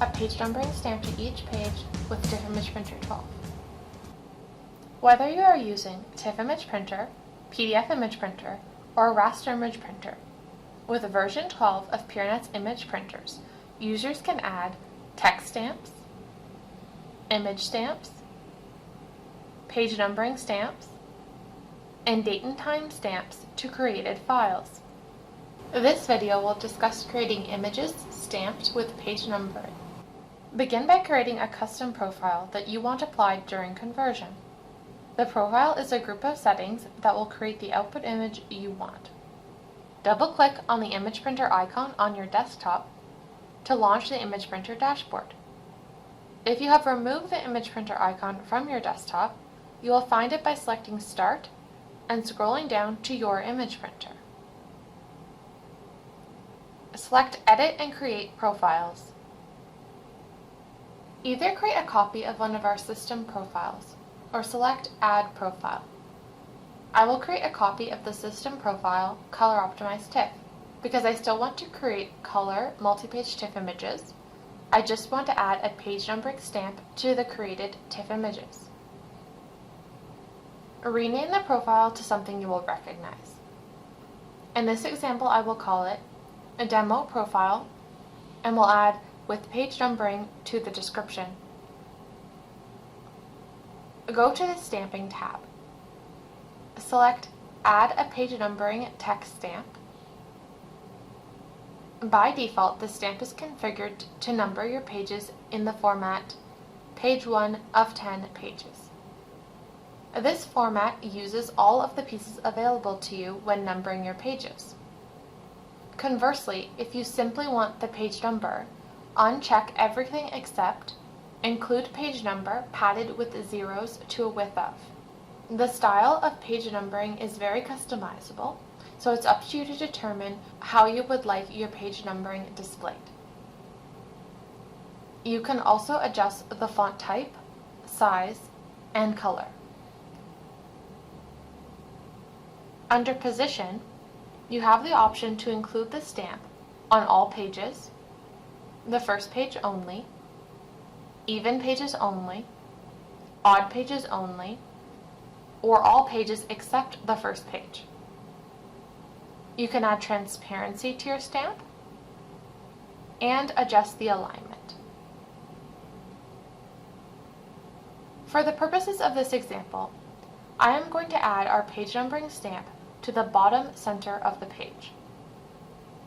a page numbering stamp to each page with TIFF Image Printer 12. Whether you are using TIFF Image Printer, PDF Image Printer, or Raster Image Printer, with version 12 of Peernet's image printers, users can add text stamps, image stamps, page numbering stamps, and date and time stamps to created files. This video will discuss creating images stamped with page numbering. Begin by creating a custom profile that you want applied during conversion. The profile is a group of settings that will create the output image you want. Double-click on the image printer icon on your desktop to launch the image printer dashboard. If you have removed the image printer icon from your desktop, you will find it by selecting Start and scrolling down to your image printer. Select Edit and Create Profiles. Either create a copy of one of our system profiles or select Add Profile. I will create a copy of the system profile Color Optimized TIFF because I still want to create color multi-page TIFF images. I just want to add a page numbering stamp to the created TIFF images. Rename the profile to something you will recognize. In this example, I will call it a demo profile and will add with page numbering to the description. Go to the Stamping tab. Select Add a Page Numbering Text Stamp. By default, the stamp is configured to number your pages in the format page 1 of 10 pages. This format uses all of the pieces available to you when numbering your pages. Conversely, if you simply want the page number, uncheck everything except Include Page Number padded with zeros to a width of. The style of page numbering is very customizable, so it's up to you to determine how you would like your page numbering displayed. You can also adjust the font type, size, and color. Under Position, you have the option to include the stamp on all pages, the first page only, even pages only, odd pages only, or all pages except the first page. You can add transparency to your stamp and adjust the alignment. For the purposes of this example, I am going to add our page numbering stamp to the bottom center of the page.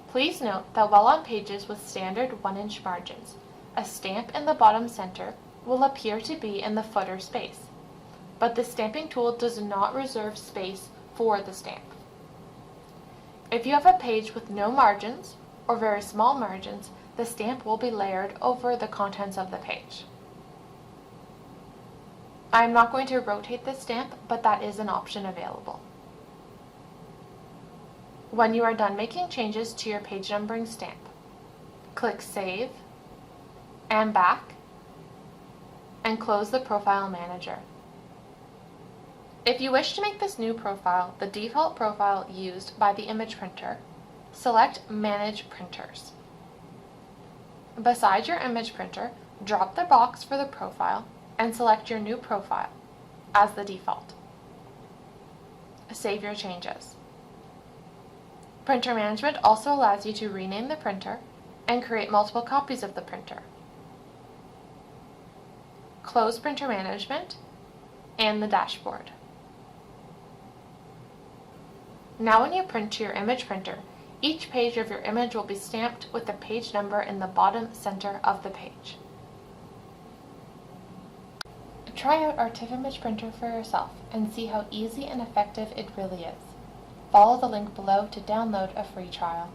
Please note that while on pages with standard 1-inch margins, a stamp in the bottom center will appear to be in the footer space, but the stamping tool does not reserve space for the stamp. If you have a page with no margins or very small margins, the stamp will be layered over the contents of the page. I am not going to rotate this stamp, but that is an option available. When you are done making changes to your page numbering stamp, click Save and Back and close the Profile Manager. If you wish to make this new profile the default profile used by the image printer, select Manage Printers. Beside your image printer, drop the box for the profile and select your new profile as the default. Save your changes. Printer Management also allows you to rename the printer and create multiple copies of the printer. Close Printer Management and the dashboard. Now when you print to your image printer, each page of your image will be stamped with the page number in the bottom center of the page. Try out our TIFF Image Printer for yourself and see how easy and effective it really is. Follow the link below to download a free trial.